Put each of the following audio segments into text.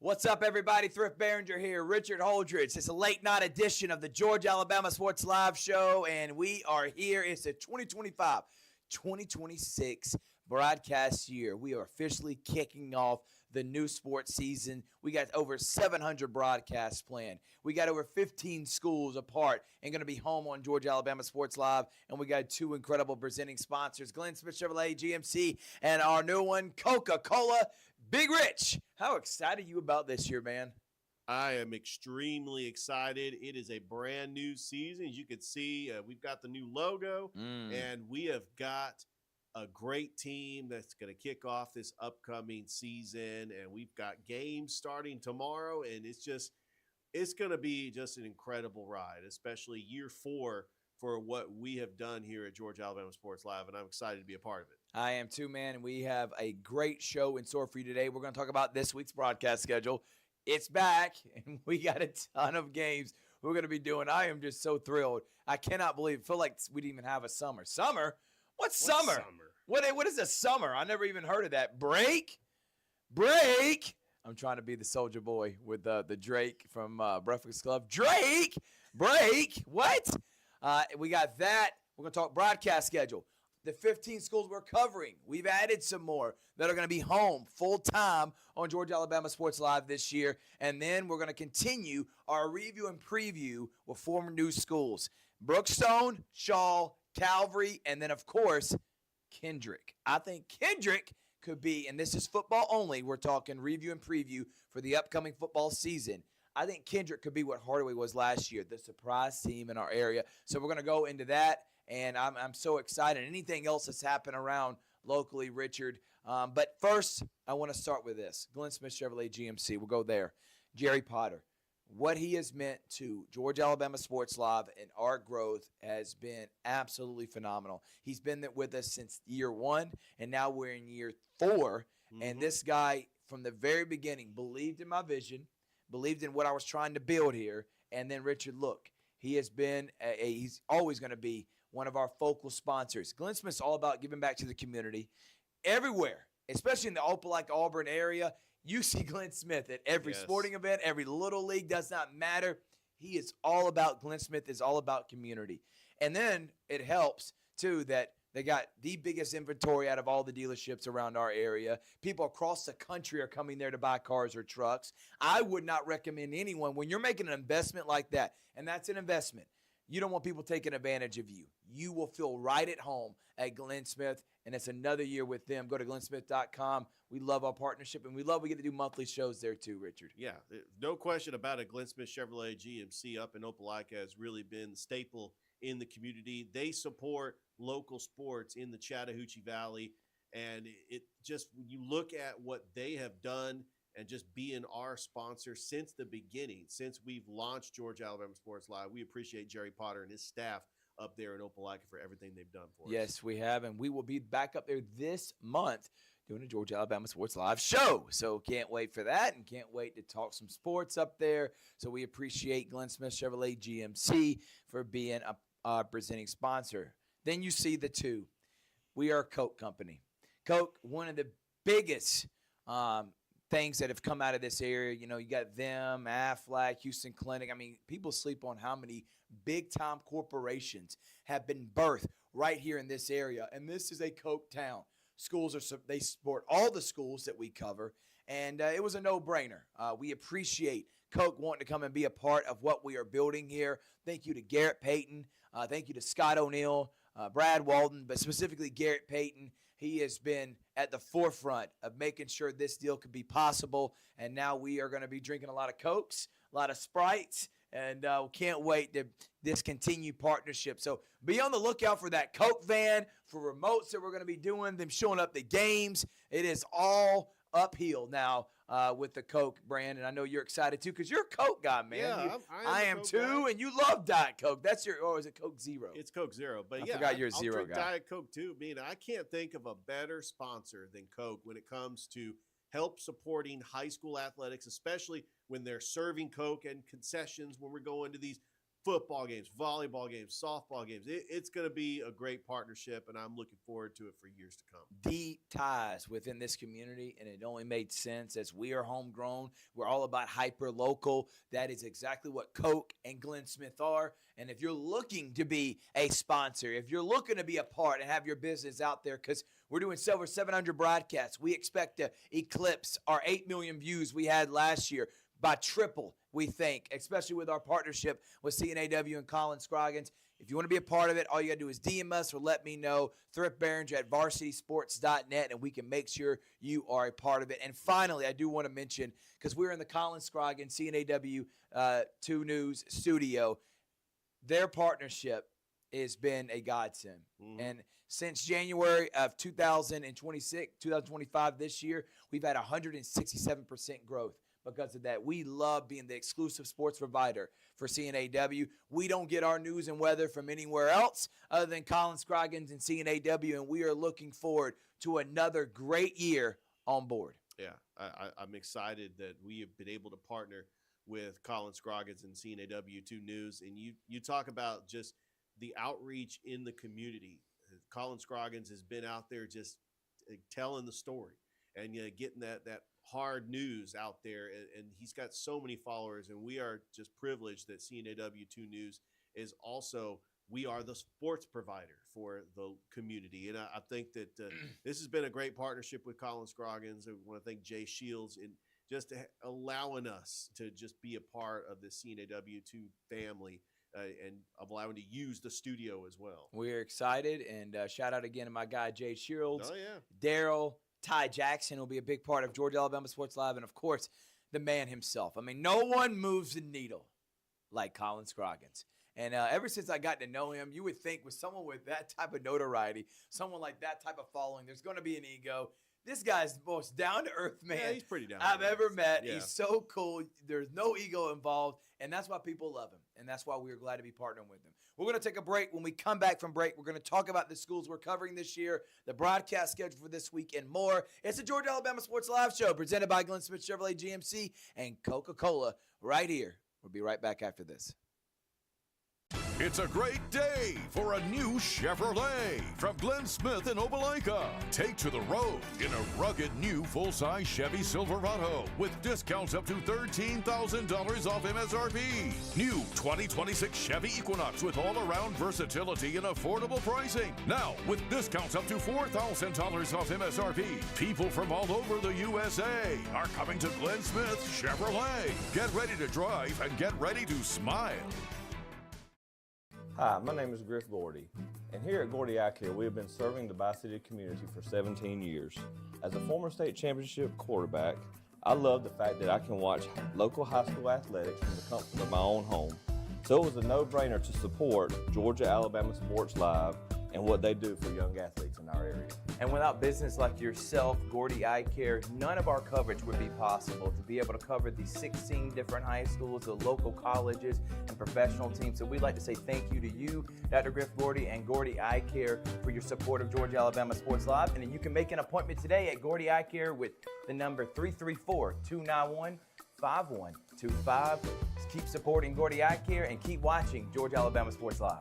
What's up, everybody? Thrift Behringer here. Richard Holdridge. It's a late night edition of the Georgia-Alabama Sports Live Show, and we are here. It's a 2025-2026 broadcast year. We are officially kicking off the new sports season. We got over 700 broadcasts planned. We got over 15 schools apart and going to be home on Georgia-Alabama Sports Live, and we got two incredible presenting sponsors, Glenn Smith Chevrolet GMC and our new one, Coca-Cola. Big Rich, how excited are you about this year, man? I am extremely excited. It is a brand new season. As you can see, we've got the new logo, and we have got a great team that's going to kick off this upcoming season, and we've got games starting tomorrow, and it's going to be just an incredible ride, especially year 4 for what we have done here at Georgia-Alabama Sports Live, and I'm excited to be a part of it. I am too, man. We have a great show in store for you today. We're going to talk about this week's broadcast schedule. It's back, and we got a ton of games we're going to be doing. I am just so thrilled. I cannot believe it. Feel like we didn't even have a summer. Summer? What's summer? What is a summer? I never even heard of that. Break? I'm trying to be the soldier boy with the Drake from Breakfast Club. Drake? Break? What? We got that. We're going to talk broadcast schedule. The 15 schools we're covering, we've added some more that are going to be home full-time on Georgia-Alabama Sports Live this year. And then we're going to continue our review and preview with former new schools. Brookstone, Shaw, Calvary, and then, of course, Kendrick. I think Kendrick could be, and this is football only, we're talking review and preview for the upcoming football season. I think Kendrick could be what Hardaway was last year, the surprise team in our area. So we're going to go into that. And I'm so excited. Anything else that's happened around locally, Richard. But first, I want to start with this. Glenn Smith Chevrolet GMC. We'll go there. Jerry Potter. What he has meant to Georgia-Alabama Sports Live and our growth has been absolutely phenomenal. He's been with us since year 1, and now we're in year 4. And this guy, from the very beginning, believed in my vision, believed in what I was trying to build here. And then, Richard, look, he has been he's always going to be one of our focal sponsors. Glenn Smith's all about giving back to the community. Everywhere, especially in the Opelika-Auburn area, you see Glenn Smith at every sporting event, every little league, does not matter. He is all about, Glenn Smith is all about community. And then it helps, too, that they got the biggest inventory out of all the dealerships around our area. People across the country are coming there to buy cars or trucks. I would not recommend anyone, when you're making an investment like that, and that's an investment, you don't want people taking advantage of you. You will feel right at home at Glenn Smith, and it's another year with them. Go to glennsmith.com. We love our partnership, and we get to do monthly shows there too, Richard. Yeah, no question about it. Glenn Smith Chevrolet GMC up in Opelika has really been the staple in the community. They support local sports in the Chattahoochee Valley, and it just, when you look at what they have done and just being our sponsor since the beginning, since we've launched Georgia-Alabama Sports Live, we appreciate Jerry Potter and his staff up there in Opelika for everything they've done for us. Yes, we have, and we will be back up there this month doing a Georgia-Alabama Sports Live show. So can't wait for that, and can't wait to talk some sports up there. So we appreciate Glenn Smith Chevrolet GMC for being a presenting sponsor. Then you see the two. We are a Coke company. Coke, one of the biggest things that have come out of this area. You know, you got them, Aflac, Houston Clinic. I mean, people sleep on how many big-time corporations have been birthed right here in this area. And this is a Coke town. They support all the schools that we cover, and it was a no-brainer. We appreciate Coke wanting to come and be a part of what we are building here. Thank you to Garrett Payton. Thank you to Scott O'Neill, Brad Walden, but specifically Garrett Payton. He has been at the forefront of making sure this deal could be possible, and now we are going to be drinking a lot of Cokes, a lot of Sprites, and can't wait to this continued partnership. So be on the lookout for that Coke van, for remotes that we're going to be doing, them showing up the games. It is all uphill now with the Coke brand, and I know you're excited too because you're a Coke guy, man. Yeah, I am too, guy. And you love Diet Coke. That's your, or is it Coke Zero? It's Coke Zero, but I forgot you're a Zero I'll drink guy. Diet Coke too. I can't think of a better sponsor than Coke when it comes to help supporting high school athletics, especially when they're serving Coke and concessions when we're going to these football games, volleyball games, softball games. It's going to be a great partnership, and I'm looking forward to it for years to come. Deep ties within this community, and it only made sense as we are homegrown. We're all about hyper local. That is exactly what Coke and Glenn Smith are. And if you're looking to be a sponsor, if you're looking to be a part and have your business out there, because we're doing over 700 broadcasts, we expect to eclipse our 8 million views we had last year by triple, we think, especially with our partnership with CNAW and Colin Scroggins. If you want to be a part of it, all you got to do is DM us or let me know, Thrift Behringer at varsitysports.net, and we can make sure you are a part of it. And finally, I do want to mention, because we're in the Colin Scroggins CNAW 2 News studio, their partnership has been a godsend. Mm-hmm. And since January of 2025 this year, we've had 167% growth. Because of that, we love being the exclusive sports provider for CNAW. We don't get our news and weather from anywhere else other than Colin Scroggins and CNAW, and we are looking forward to another great year on board. Yeah, I'm excited that we have been able to partner with Colin Scroggins and CNAW 2 News, and you talk about just the outreach in the community. Colin Scroggins has been out there just telling the story and getting that hard news out there, and he's got so many followers, and we are just privileged that CNAW 2 News is also, we are the sports provider for the community. And I think that this has been a great partnership with Colin Scroggins. I want to thank Jay Shields in just allowing us to just be a part of the CNAW 2 family and allowing to use the studio as well. We're excited, and shout out again to my guy Jay Shields, oh, yeah. Daryl, Ty Jackson will be a big part of Georgia Alabama Sports Live, and of course, the man himself. I mean, no one moves the needle like Colin Scroggins. And ever since I got to know him, you would think with someone with that type of notoriety, someone like that type of following, there's going to be an ego. This guy's the most down-to-earth man he's pretty down I've ever met. Yeah. He's so cool. There's no ego involved, and that's why people love him, and that's why we're glad to be partnering with him. We're going to take a break. When we come back from break, we're going to talk about the schools we're covering this year, the broadcast schedule for this week, and more. It's the Georgia Alabama Sports Live Show presented by Glenn Smith Chevrolet GMC and Coca-Cola right here. We'll be right back after this. It's a great day for a new Chevrolet from Glenn Smith in Opelika. Take to the road in a rugged new full-size Chevy Silverado with discounts up to $13,000 off MSRP. New 2026 Chevy Equinox with all-around versatility and affordable pricing. Now with discounts up to $4,000 off MSRP. People from all over the USA are coming to Glenn Smith Chevrolet. Get ready to drive and get ready to smile. Hi, my name is Griff Gordy, and here at Gordy Eye Care, we have been serving the Bi-City community for 17 years. As a former state championship quarterback, I love the fact that I can watch local high school athletics from the comfort of my own home. So it was a no-brainer to support Georgia Alabama Sports Live and what they do for young athletes in our area. And without business like yourself, Gordy Eye Care, none of our coverage would be possible. To be able to cover the 16 different high schools, the local colleges, and professional teams. So we'd like to say thank you to you, Dr. Griff Gordy, and Gordy Eye Care for your support of Georgia Alabama Sports Live. And you can make an appointment today at Gordy Eye Care with the number 334-291-5125. Keep supporting Gordy Eye Care and keep watching Georgia Alabama Sports Live.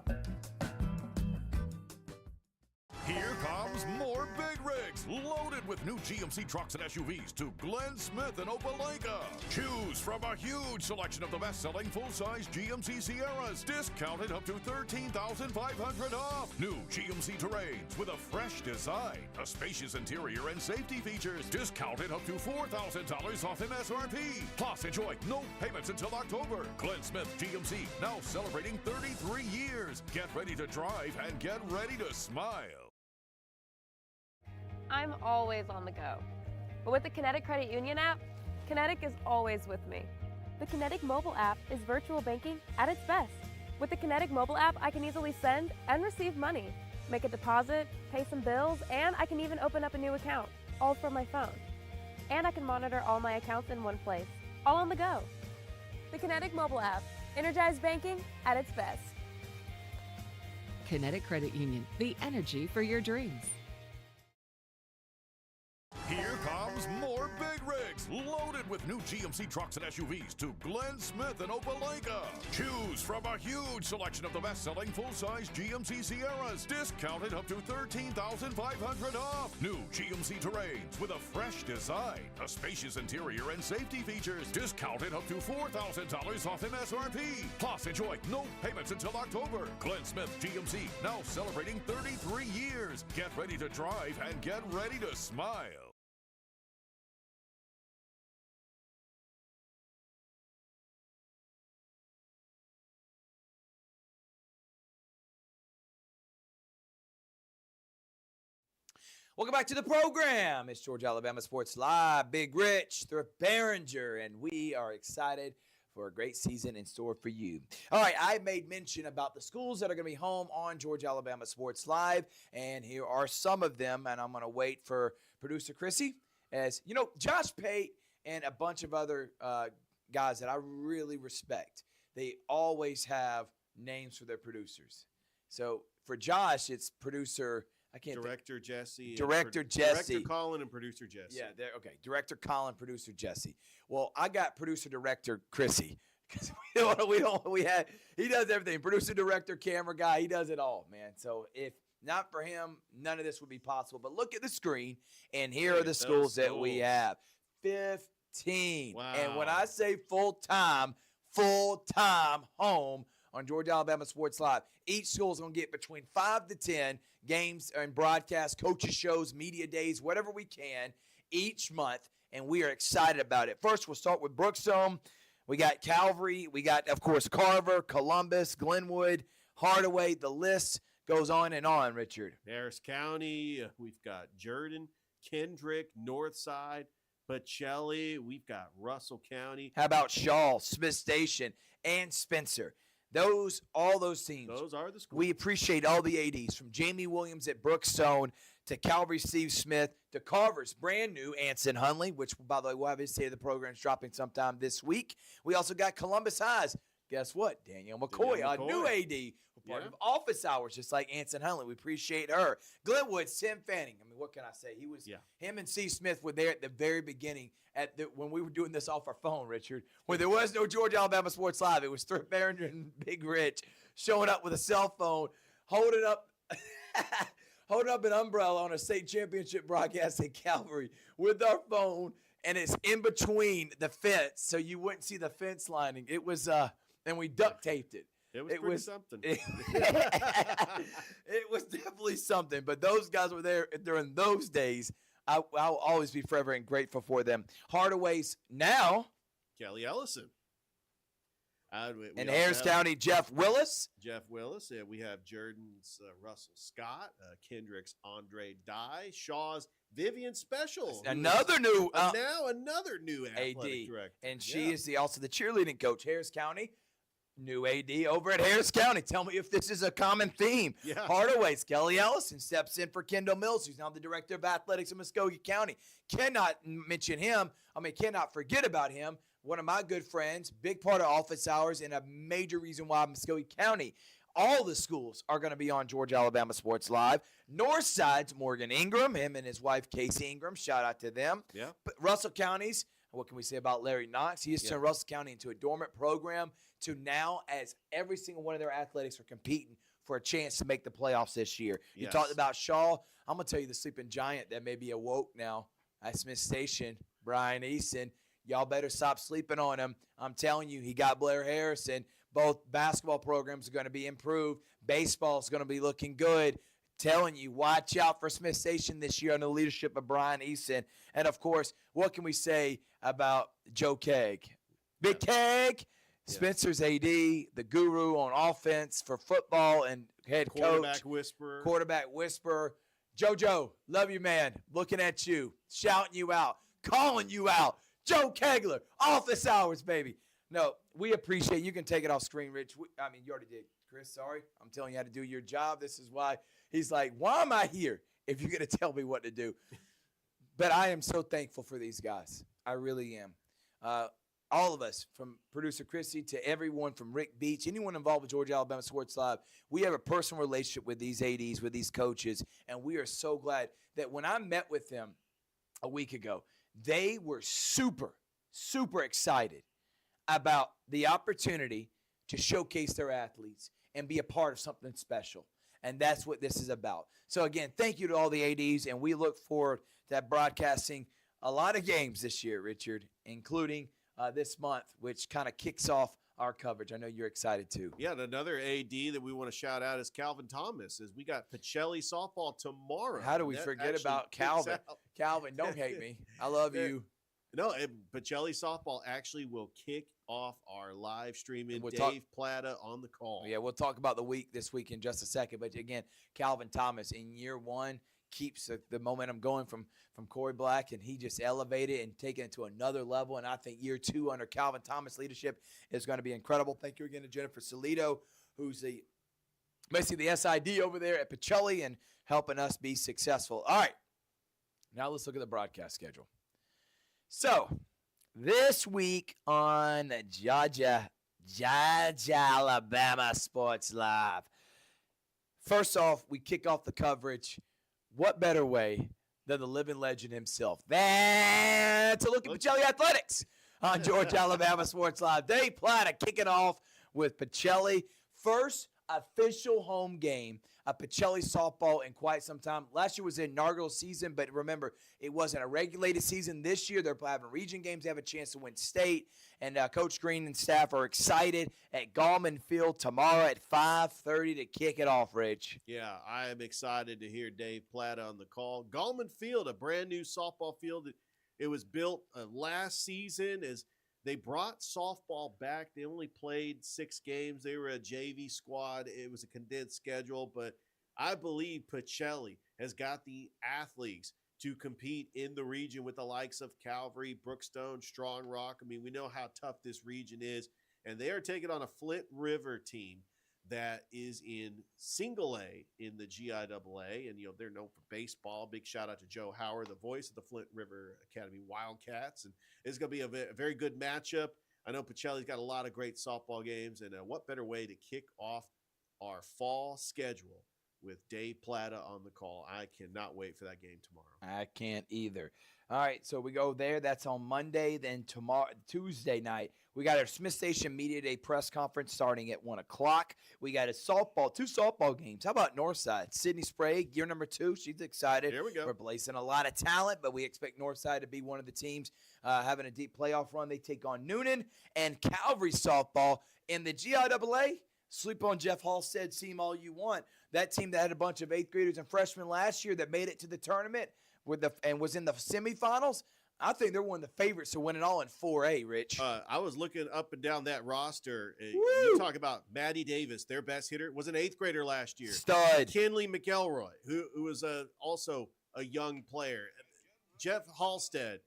Here comes more big rigs loaded with new GMC trucks and SUVs to Glenn Smith in Opelika. Choose from a huge selection of the best-selling full-size GMC Sierras, discounted up to $13,500 off. New GMC Terrains with a fresh design, a spacious interior, and safety features, discounted up to $4,000 off MSRP. Plus, enjoy no payments until October. Glenn Smith GMC, now celebrating 33 years. Get ready to drive and get ready to smile. I'm always on the go. But with the Kinetic Credit Union app, Kinetic is always with me. The Kinetic mobile app is virtual banking at its best. With the Kinetic mobile app, I can easily send and receive money, make a deposit, pay some bills, and I can even open up a new account, all from my phone. And I can monitor all my accounts in one place, all on the go. The Kinetic mobile app, energized banking at its best. Kinetic Credit Union, the energy for your dreams. Here comes more big rigs Rigs, loaded with new GMC trucks and SUVs to Glenn Smith and Opelika. Choose from a huge selection of the best-selling full-size GMC Sierras, discounted up to $13,500 off. New GMC Terrains with a fresh design, a spacious interior and safety features, discounted up to $4,000 off MSRP. Plus, enjoy no payments until October. Glenn Smith GMC, now celebrating 33 years. Get ready to drive and get ready to smile. Welcome back to the program. It's Georgia Alabama Sports Live. Big Rich, Thrift Behringer, and we are excited for a great season in store for you. All right, I made mention about the schools that are going to be home on Georgia Alabama Sports Live, and here are some of them, and I'm going to wait for producer Chrissy. As you know, Josh Pate and a bunch of other guys that I really respect, they always have names for their producers. So for Josh, it's producer – I can't Director Jesse. Director Jesse. Director Colin and producer Jesse. Yeah, okay. Director Colin, producer Jesse. Well, I got producer director Chrissy because he does everything. Producer director, camera guy, he does it all, man. So if not for him, none of this would be possible. But look at the screen, and here are the schools that we have. 15. Wow. And when I say full-time home on Georgia Alabama Sports Live, each school is going to get between 5 to 10 games and broadcasts, coaches shows, media days, whatever we can each month, and we are excited about it. First, we'll start with Brookstone. We got Calvary. We got, of course, Carver, Columbus, Glenwood, Hardaway. The list goes on and on, Richard. Harris County. We've got Jordan, Kendrick, Northside, Pacelli. We've got Russell County. How about Shaw, Smith Station, and Spencer? All those teams. Those are the schools. We appreciate all the ADs, from Jamie Williams at Brookstone to Calvary Steve Smith to Carver's brand new Anson Hunley, which, by the way, we'll have his day of the program's dropping sometime this week. We also got Columbus High's. Guess what? Danielle McCoy, our new AD, part of Office Hours, just like Anson Hunley. We appreciate her. Glenwood's Tim Fanning. I mean, what can I say? Him and Steve Smith were there at the very beginning when we were doing this off our phone, Richard, when there was no Georgia Alabama Sports Live. It was Thrift Behringer and Big Rich showing up with a cell phone, holding up an umbrella on a state championship broadcast in Calvary with our phone, and it's in between the fence, so you wouldn't see the fence lining. It was, and we duct taped it. It was something. It was definitely something. But those guys were there during those days. I'll always be forever and grateful for them. Hardaway's now. Kelly Ellison. In Harris County, Jeff Willis. We have Jordan's Russell Scott. Kendrick's Andre Dye. Shaw's Vivian Special. Another new. Now another new athletic AD. director. And she is also the cheerleading coach. Harris County. New AD over at Harris County. Tell me if this is a common theme. Yeah. Hardaway's Kelly Ellison steps in for Kendall Mills, who's now the director of athletics in Muskogee County. Cannot mention him. Cannot forget about him. One of my good friends, big part of Office Hours, and a major reason why Muskogee County. All the schools are going to be on Georgia Alabama Sports Live. Northside's Morgan Ingram, him and his wife Casey Ingram. Shout out to them. Yeah. But Russell County's, what can we say about Larry Knox? He has turned Russell County into a dormant program to now, as every single one of their athletics are competing for a chance to make the playoffs this year. You talked about Shaw. I'm going to tell you the sleeping giant that may be awoke now at Smith Station, Brian Eason. Y'all better stop sleeping on him. I'm telling you, he got Blair Harrison. Both basketball programs are going to be improved. Baseball is going to be looking good. Telling you, watch out for Smith Station this year under the leadership of Brian Eason. And, of course, what can we say about Joe Kegg? Big Kegg. Spencer's AD, the guru on offense for football and head coach. Quarterback whisperer. JoJo, love you, man. Looking at you, shouting you out, calling you out. Joe Kegler, Office Hours, baby. No, we appreciate you. Can take it off screen, Rich. You already did. Chris, sorry. I'm telling you how to do your job. This is why he's like, why am I here if you're going to tell me what to do? But I am so thankful for these guys. I really am. All of us, from producer Chrissy to everyone from Rick Beach, anyone involved with Georgia Alabama Sports Live, we have a personal relationship with these ADs, with these coaches, and we are so glad that when I met with them a week ago, they were super, super excited about the opportunity to showcase their athletes and be a part of something special. And that's what this is about. So, again, thank you to all the ADs, and we look forward to broadcasting a lot of games this year, Richard, including this month, which kind of kicks off our coverage. I know you're excited too. Yeah, and another AD that we want to shout out is Calvin Thomas, as we got Pacelli softball tomorrow. How do we That forget actually about kicks Calvin? out. Calvin, don't hate me. I love you. No, Pacelli softball actually will kick off our live streaming. We'll Dave Plata on the call. Yeah, we'll talk about this week in just a second. But again, Calvin Thomas in year one keeps the momentum going from Corey Black, and he just elevated and taken it to another level. And I think year two under Calvin Thomas' leadership is going to be incredible. Thank you again to Jennifer Solito, who's basically the SID over there at Pacelli and helping us be successful. All right, now let's look at the broadcast schedule. So, this week on Georgia Alabama Sports Live, first off, we kick off the coverage. What better way than the living legend himself than to look at Pacelli Athletics on Georgia Alabama Sports Live. Dave Plata kicking off with Pacelli. First official home game of Pacelli softball in quite some time. Last year was the inaugural season, but remember, it wasn't a regulated season. This year, they're having region games. They have a chance to win state, and Coach Green and staff are excited at Gallman Field tomorrow at 5:30 to kick it off, Rich. Yeah, I am excited to hear Dave Plata on the call. Gallman Field, a brand new softball field. It was built last season as they brought softball back. They only played 6 games. They were a JV squad. It was a condensed schedule, but I believe Pacelli has got the athletes to compete in the region with the likes of Calvary, Brookstone, Strong Rock. I mean, we know how tough this region is, and they are taking on a Flint River team that is in single A in the GIAA, and they're known for baseball. Big shout out to Joe Howard, the voice of the Flint River Academy Wildcats, and it's going to be a very good matchup. I know Pacelli's got a lot of great softball games, and what better way to kick off our fall schedule with Dave Plata on the call. I cannot wait for that game tomorrow. I can't either. All right, so we go there. That's on Monday. Then tomorrow, Tuesday night, we got our Smith Station Media Day press conference starting at 1 o'clock. We got two softball games. How about Northside? Sydney Sprague, year number 2. She's excited. Here we go. We're placing a lot of talent, but we expect Northside to be one of the teams having a deep playoff run. They take on Noonan and Calvary softball in the GIAA. Sleep on Jeff Halstead, see him all you want. That team that had a bunch of 8th graders and freshmen last year that made it to the tournament and was in the semifinals, I think they're one of the favorites to win it all in 4A, Rich. I was looking up and down that roster. You talk about Maddie Davis, their best hitter, was an 8th grader last year. Stud. Kinley McElroy, who was also a young player. Jeff Halstead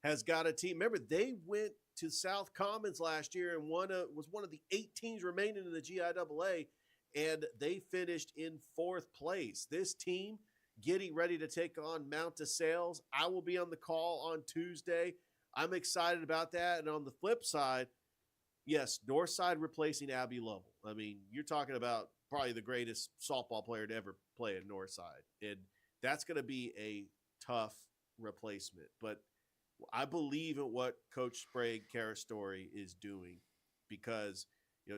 has got a team. Remember, they went to South Commons last year and was one of the 8 teams remaining in the GIAA, and they finished in 4th place. This team getting ready to take on Mount DeSales. I will be on the call on Tuesday. I'm excited about that. And on the flip side, yes, Northside replacing Abby Lovell. I mean, you're talking about probably the greatest softball player to ever play at Northside. And that's going to be a tough replacement. But I believe in what Coach Sprague Carastori is doing because,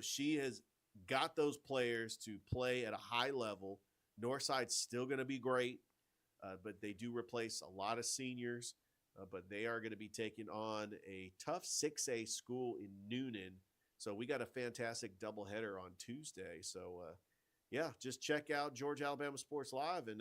she has got those players to play at a high level. Northside's still going to be great, but they do replace a lot of seniors. But they are going to be taking on a tough 6A school in Noonan. So we got a fantastic doubleheader on Tuesday. So, just check out Georgia Alabama Sports Live, and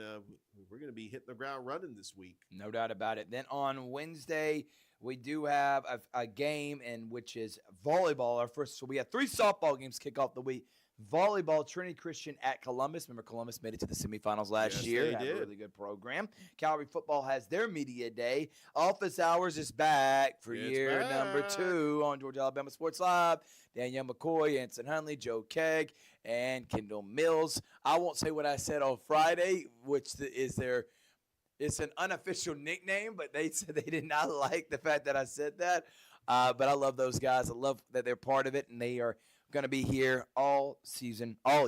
we're going to be hitting the ground running this week. No doubt about it. Then on Wednesday, we do have a game, which is volleyball. Our first, so we have 3 softball games kick off the week. Volleyball, Trinity Christian at Columbus. Remember, Columbus made it to the semifinals last year. They had did. a really good program. Calvary football has their media day. Office Hours is back for year number 2 on Georgia Alabama Sports Live. Danielle McCoy, Anson Hunley, Joe Kegg, and Kendall Mills. I won't say what I said on Friday, which it's an unofficial nickname, but they said they did not like the fact that I said that. But I love those guys. I love that they're part of it, and they are going to be here all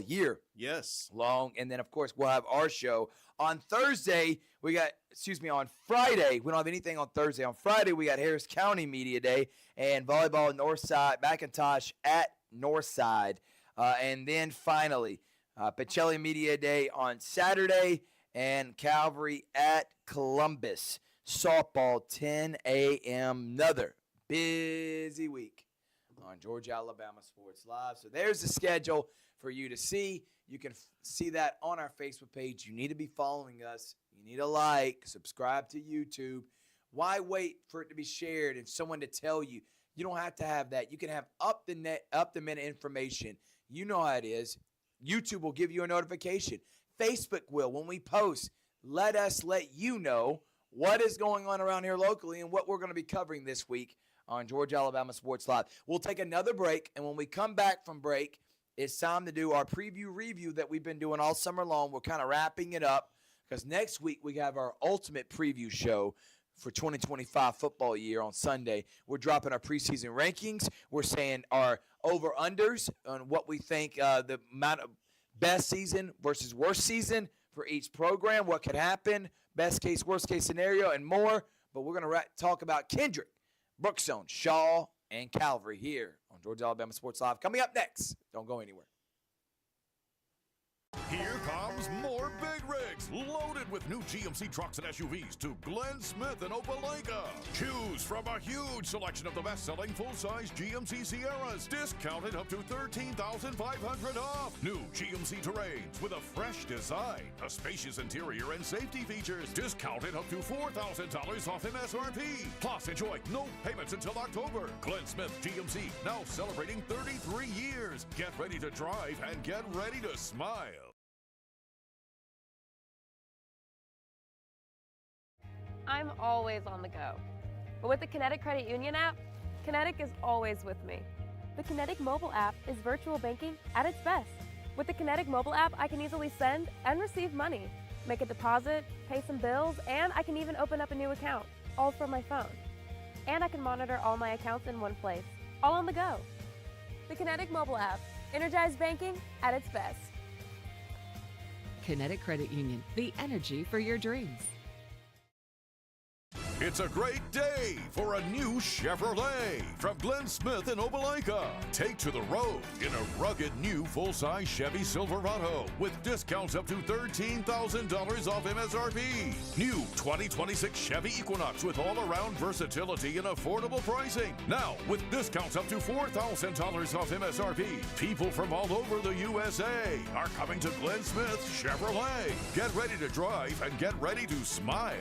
year Yes. long. And then, of course, we'll have our show on Thursday. On Friday. We don't have anything on Thursday. On Friday, we got Harris County Media Day and volleyball Northside, Macintosh at Northside. And then finally, Pacelli Media Day on Saturday and Calvary at Columbus. Softball, 10 a.m. Another busy week on Georgia Alabama Sports Live. So there's the schedule for you to see. You can see that on our Facebook page. You need to be following us. You need to like, subscribe to YouTube. Why wait for it to be shared and someone to tell you? You don't have to have that. You can have up the minute information. You know how it is. YouTube will give you a notification. Facebook will. When we post, let you know what is going on around here locally and what we're going to be covering this week on Georgia Alabama Sports Live. We'll take another break, and when we come back from break, it's time to do our preview review that we've been doing all summer long. We're kind of wrapping it up because next week we have our ultimate preview show for 2025 football year on Sunday. We're dropping our preseason rankings. We're saying our over-unders on what we think the amount of best season versus worst season for each program, what could happen, best case, worst case scenario, and more. But we're going to talk about Kendrick, Brookstone, Shaw, and Calvary here on Georgia Alabama Sports Live. Coming up next. Don't go anywhere. Here comes more Big Rigs, loaded with new GMC trucks and SUVs to Glenn Smith and Opelika. Choose from a huge selection of the best-selling full-size GMC Sierras, discounted up to $13,500 off. New GMC Terrains with a fresh design, a spacious interior, and safety features, discounted up to $4,000 off MSRP. Plus, enjoy no payments until October. Glenn Smith GMC, now celebrating 33 years. Get ready to drive and get ready to smile. I'm always on the go. But with the Kinetic Credit Union app, Kinetic is always with me. The Kinetic mobile app is virtual banking at its best. With the Kinetic mobile app, I can easily send and receive money, make a deposit, pay some bills, and I can even open up a new account, all from my phone. And I can monitor all my accounts in one place, all on the go. The Kinetic mobile app, energized banking at its best. Kinetic Credit Union, the energy for your dreams. It's a great day for a new Chevrolet from Glenn Smith and Opelika. Take to the road in a rugged new full-size Chevy Silverado with discounts up to $13,000 off MSRP. New 2026 Chevy Equinox with all-around versatility and affordable pricing. Now with discounts up to $4,000 off MSRP. People from all over the USA are coming to Glenn Smith Chevrolet. Get ready to drive and get ready to smile.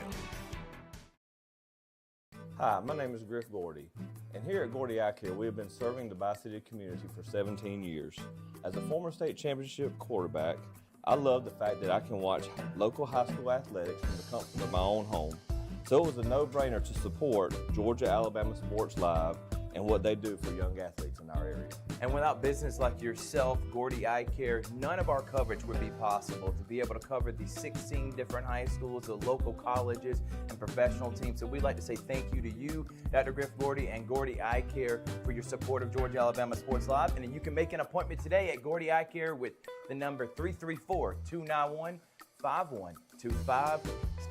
Hi, my name is Griff Gordy, and here at Gordy Eye Care, we have been serving the Bi-City community for 17 years. As a former state championship quarterback, I love the fact that I can watch local high school athletics from the comfort of my own home. So it was a no-brainer to support Georgia Alabama Sports Live and what they do for young athletes in our area. And without business like yourself, Gordy Eye Care, none of our coverage would be possible. To be able to cover the 16 different high schools, the local colleges, and professional teams. So we'd like to say thank you to you, Dr. Griff Gordy and Gordy Eye Care, for your support of Georgia Alabama Sports Live. And then you can make an appointment today at Gordy Eye Care with the number 334-291-5125.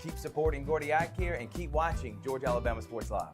Keep supporting Gordy Eye Care and keep watching Georgia Alabama Sports Live.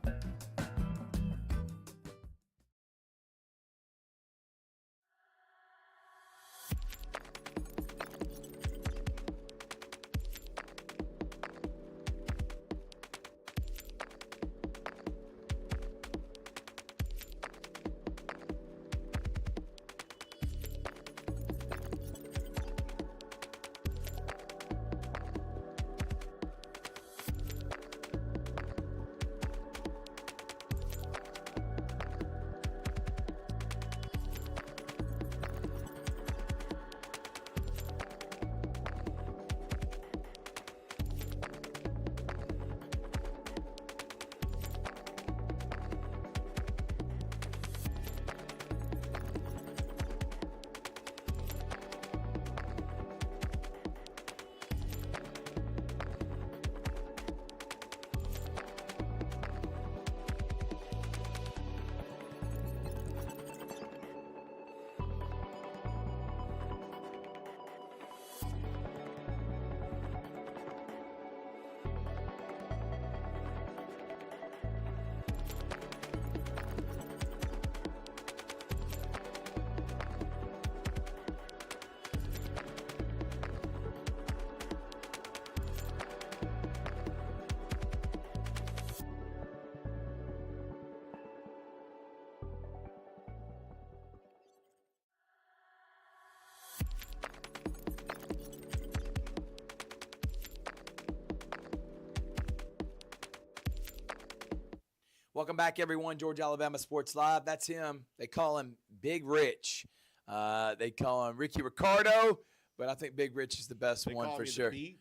Welcome back, everyone. Georgia, Alabama Sports Live. That's him. They call him Big Rich. They call him Ricky Ricardo, but I think Big Rich is the best They one call for me sure. The Beat.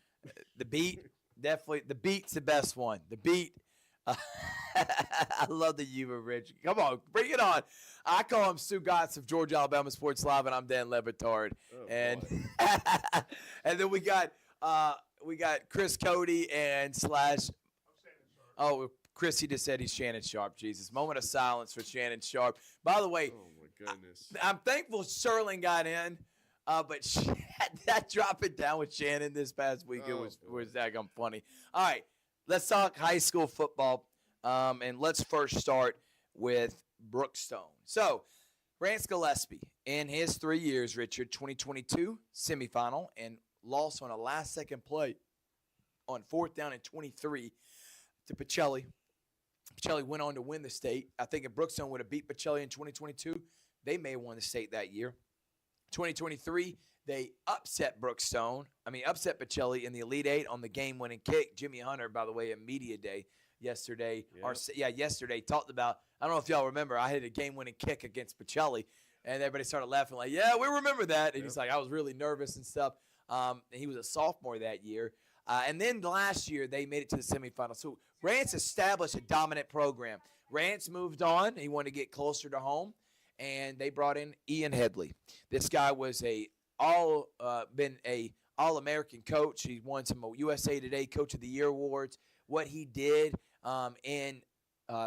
The Beat, definitely. The Beat's the best one. The Beat. I love the humor, Rich. Come on, bring it on. I call him Sue Gotts of Georgia, Alabama Sports Live, and I'm Dan Levitard. Oh, And boy. and then we got Chris Cody and slash. Oh, Chris, he just said he's Shannon Sharp. Jesus, moment of silence for Shannon Sharp. By the way, Oh, my goodness. I'm thankful Sherlin got in, but that dropping down with Shannon this past week, Oh, was daggum funny. All right, let's talk high school football, and let's first start with Brookstone. So, Rance Gillespie, in his 3 years, Richard, 2022 semifinal and lost on a last-second play on 4th down and 23 to Pacelli. Pacelli went on to win the state. I think if Brookstone would have beat Pacelli in 2022, they may have won the state that year. 2023, they upset Pacelli in the Elite Eight on the game-winning kick. Jimmy Hunter, by the way, at Media Day yesterday, yesterday, talked about, I don't know if y'all remember, I had a game-winning kick against Pacelli, and everybody started laughing like, yeah, we remember that. And he's like, I was really nervous and stuff. And he was a sophomore that year. And then last year, they made it to the semifinals. So Rance established a dominant program. Rance moved on. He wanted to get closer to home, and they brought in Ian Headley. This guy was been a All-American coach. He won some USA Today Coach of the Year awards. What he did in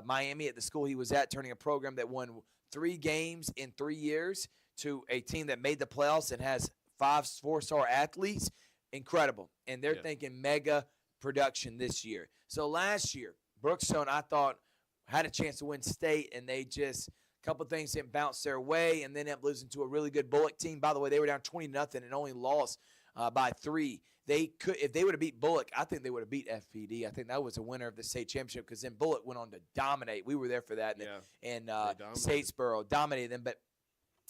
Miami at the school he was at, turning a program that won 3 games in 3 years to a team that made the playoffs and has 5 4-star athletes. Incredible. And they're thinking mega production this year. So last year, Brookstone, I thought, had a chance to win state, and they just – a couple things didn't bounce their way, and then ended up losing to a really good Bullock team. By the way, they were down 20-0 and only lost by 3. They could, if they would have beat Bullock, I think they would have beat FPD. I think that was a winner of the state championship because then Bullock went on to dominate. We were there for that, and Statesboro dominated them. But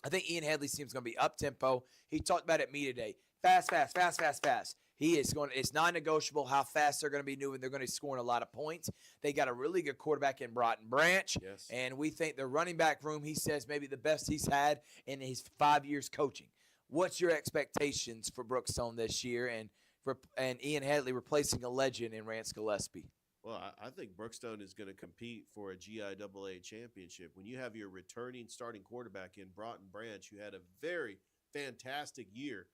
I think Ian Headley's team's going to be up-tempo. He talked about it at me today. Fast. He is going. It's non-negotiable how fast they're going to be moving. They're going to be scoring a lot of points. They got a really good quarterback in Broughton Branch, and we think their running back room, he says, maybe the best he's had in his 5 years coaching. What's your expectations for Brookstone this year, and Ian Headley replacing a legend in Rance Gillespie? Well, I think Brookstone is going to compete for a GIAA championship. When you have your returning starting quarterback in Broughton Branch, who had a very fantastic year.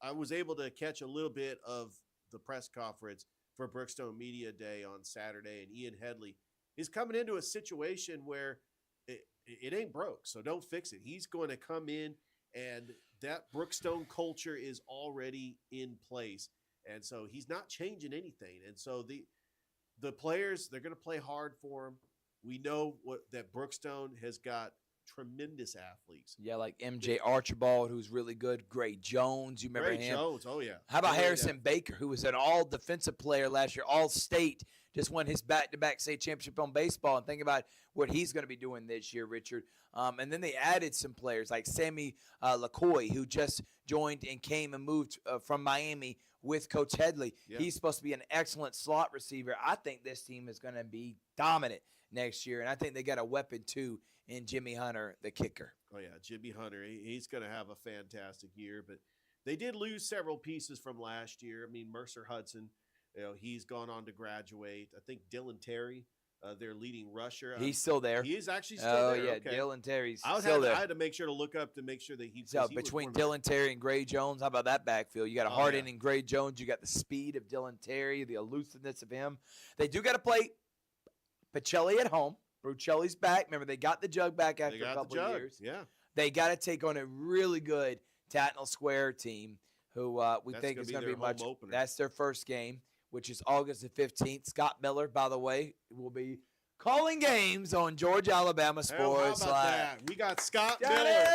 I was able to catch a little bit of the press conference for Brookstone Media Day on Saturday, and Ian Headley is coming into a situation where it ain't broke, so don't fix it. He's going to come in, and that Brookstone culture is already in place, and so he's not changing anything. And so the players, they're going to play hard for him. We know that Brookstone has got tremendous athletes. Yeah, like MJ Archibald, who's really good. Gray Jones, you remember him? Gray Jones, oh yeah. How about Harrison Baker, who was an all-defensive player last year, all-state, just won his back-to-back state championship on baseball. And think about what he's going to be doing this year, Richard. And then they added some players like Sammy LaCoy, who just joined and came and moved from Miami with Coach Headley. Yeah. He's supposed to be an excellent slot receiver. I think this team is going to be dominant next year, and I think they got a weapon, too, in Jimmy Hunter, the kicker. Oh, yeah, Jimmy Hunter. He's going to have a fantastic year, but they did lose several pieces from last year. I mean, Mercer Hudson, he's gone on to graduate. I think Dylan Terry, their leading rusher. He's still there. He is actually still there. Oh, yeah, okay. Dylan Terry's still there. I had to make sure to look up to make sure that he's between Dylan Terry and Gray Jones, how about that backfield? You got a hard-hitting Gray Jones. You got the speed of Dylan Terry, the elusiveness of him. They do got to play Pacelli at home. Brucelli's back. Remember, they got the jug back after a couple of years. Yeah. They got to take on a really good Tatnall Square team who we think is going to be much. Opener. That's their first game, which is August the 15th. Scott Miller, by the way, will be calling games on Georgia, Alabama Sports Live. That? We got Scott Miller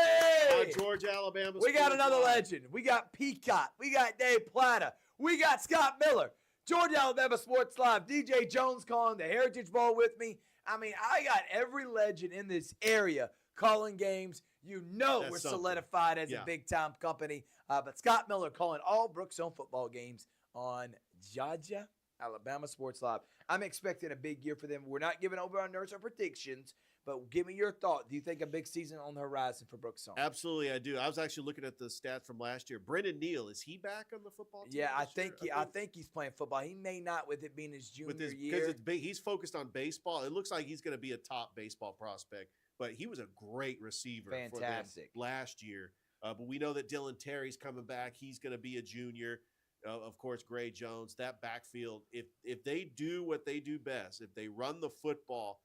on Georgia, Alabama Sports. We got another legend. We got Peacock. We got Dave Plata. We got Scott Miller. Georgia, Alabama Sports Live. DJ Jones calling the Heritage Bowl with me. I mean, I got every legend in this area calling games. We're solidified as a big-time company. But Scott Miller calling all Brookstone football games on Georgia, Alabama Sports Live. I'm expecting a big year for them. We're not giving over our nerves or predictions, but give me your thought. Do you think a big season on the horizon for Brookstone? Absolutely, I do. I was actually looking at the stats from last year. Brendan Neal, is he back on the football team? Yeah, I this year? think I think he's playing football. He may not with it being his junior Because year. it's big, he's focused on baseball. It looks like he's going to be a top baseball prospect, but he was a great receiver Fantastic. for them last year. But we know that Dylan Terry's coming back. He's going to be a junior. Of course, Gray Jones. That backfield, if they do what they do best, if they run the football,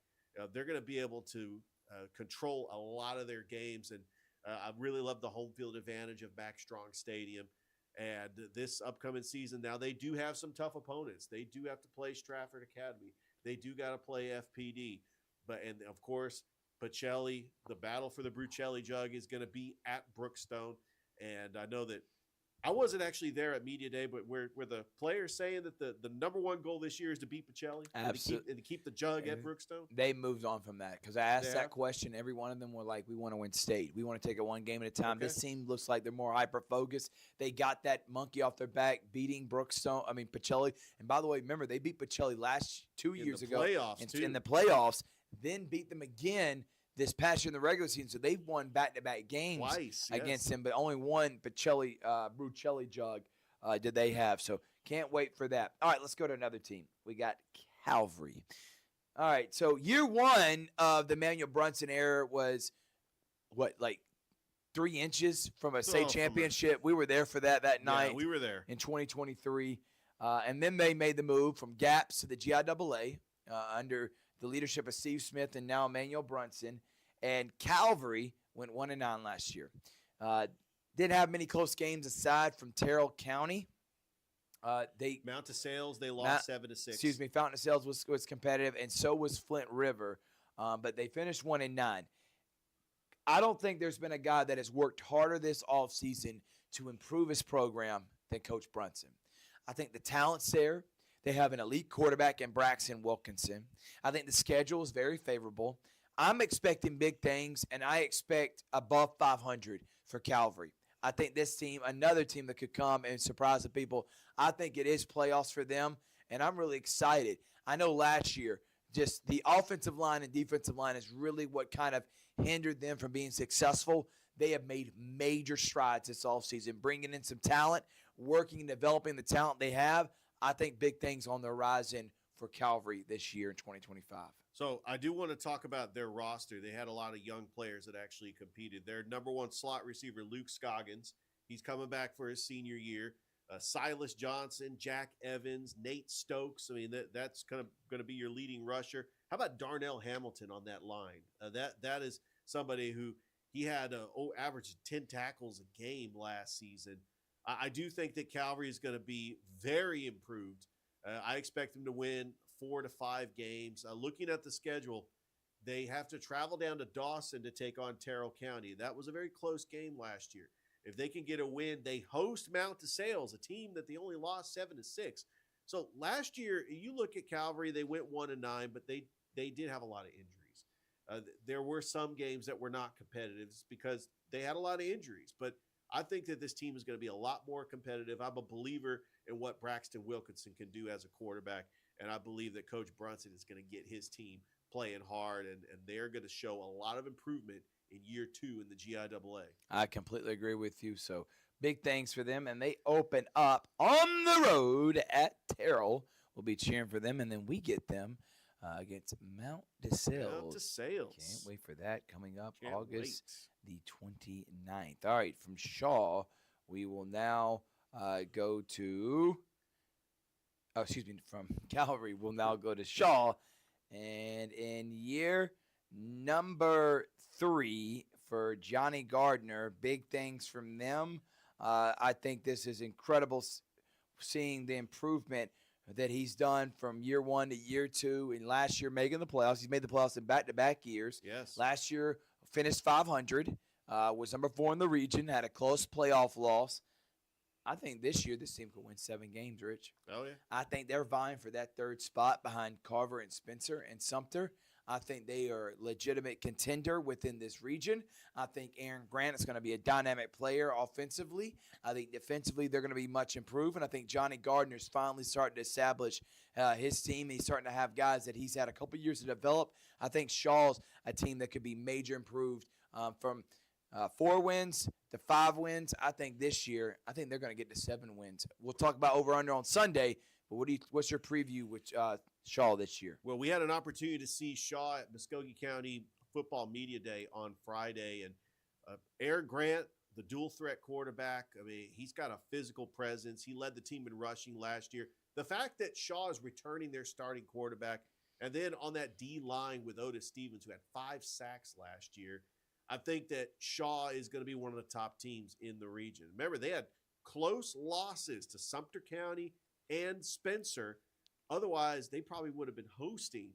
they're going to be able to control a lot of their games. And I really love the home field advantage of Mack Strong Stadium. And this upcoming season, now they do have some tough opponents. They do have to play Stratford Academy. They do got to play FPD. And of course, Pacelli, the battle for the Brucelli jug is going to be at Brookstone. And I know that I wasn't actually there at Media Day, but were the players saying that the number one goal this year is to beat Pacelli? Absolutely. And to keep the jug at Brookstone? They moved on from that because I asked Yeah. that question. Every one of them were like, we want to win state. We want to take it one game at a time. Okay. This team looks like they're more hyper-focused. They got that monkey off their back, beating Pacelli. And by the way, remember, they beat Pacelli two years ago. Playoffs, too. In the playoffs, then beat them again this past year in the regular season. So they've won back-to-back games Twice, against yes. him, but only one Brucelli jug did they have. So can't wait for that. All right, let's go to another team. We got Calvary. All right, so year one of the Manuel Brunson era was, like 3 inches from a state championship? We were there for that night. Yeah, we were there. In 2023. And then they made the move from GAPS to the GIAA under the leadership of Steve Smith and now Emmanuel Brunson. And Calvary went 1-9 last year. Didn't have many close games aside from Terrell County. Mount to Sales, they lost 7-6. Excuse me, Fountain of Sales was competitive, and so was Flint River. But they finished 1-9. I don't think there's been a guy that has worked harder this offseason to improve his program than Coach Brunson. I think the talent's there. They have an elite quarterback in Braxton Wilkinson. I think the schedule is very favorable. I'm expecting big things, and I expect above 500 for Calvary. I think this team, another team that could come and surprise the people, I think it is playoffs for them, and I'm really excited. I know last year, just the offensive line and defensive line is really what kind of hindered them from being successful. They have made major strides this offseason, bringing in some talent, working and developing the talent they have. I think big things on the horizon for Calvary this year in 2025. So I do want to talk about their roster. They had a lot of young players that actually competed. Their number one slot receiver, Luke Scoggins, he's coming back for his senior year. Silas Johnson, Jack Evans, Nate Stokes. I mean, that's kind of going to be your leading rusher. How about Darnell Hamilton on that line? That is somebody who he had average 10 tackles a game last season. I do think that Calvary is going to be very improved. I expect them to win 4 to 5 games. Looking at the schedule, they have to travel down to Dawson to take on Terrell County. That was a very close game last year. If they can get a win, they host Mount DeSales, a team that they only lost 7-6. So last year, you look at Calvary, they went 1-9, but they did have a lot of injuries. There were some games that were not competitive because they had a lot of injuries. But I think that this team is going to be a lot more competitive. I'm a believer in what Braxton Wilkinson can do as a quarterback, and I believe that Coach Brunson is going to get his team playing hard, and they're going to show a lot of improvement in year 2 in the GIAA. I completely agree with you. So big things for them, and they open up on the road at Terrell. We'll be cheering for them, and then we get them against Mount DeSales. Mount DeSales. Can't wait for that coming up Can't August the 29th. All right, from Shaw, we will now go to from Calvary, we'll now go to Shaw. And in year number 3 for Johnny Gardner, big things from them. I think this is incredible seeing the improvement that he's done from year 1 to year 2, and last year making the playoffs. He's made the playoffs in back-to-back years. Yes. Last year finished 500, was number 4 in the region, had a close playoff loss. I think this year this team could win 7 games, Rich. Oh, yeah. I think they're vying for that 3rd spot behind Carver and Spencer and Sumter. I think they are a legitimate contender within this region. I think Aaron Grant is going to be a dynamic player offensively. I think defensively they're going to be much improved. And I think Johnny Gardner's finally starting to establish his team. He's starting to have guys that he's had a couple years to develop. I think Shaw's a team that could be major improved from 4 wins to 5 wins. I think this year, I think they're going to get to 7 wins. We'll talk about over-under on Sunday, but what's your preview with Shaw this year? Well, we had an opportunity to see Shaw at Muskogee County Football Media Day on Friday, and Aaron Grant, the dual threat quarterback, I mean, he's got a physical presence. He led the team in rushing last year. The fact that Shaw is returning their starting quarterback, and then on that D line with Otis Stevens, who had 5 sacks last year, I think that Shaw is going to be one of the top teams in the region. Remember, they had close losses to Sumter County and Spencer. Otherwise, they probably would have been hosting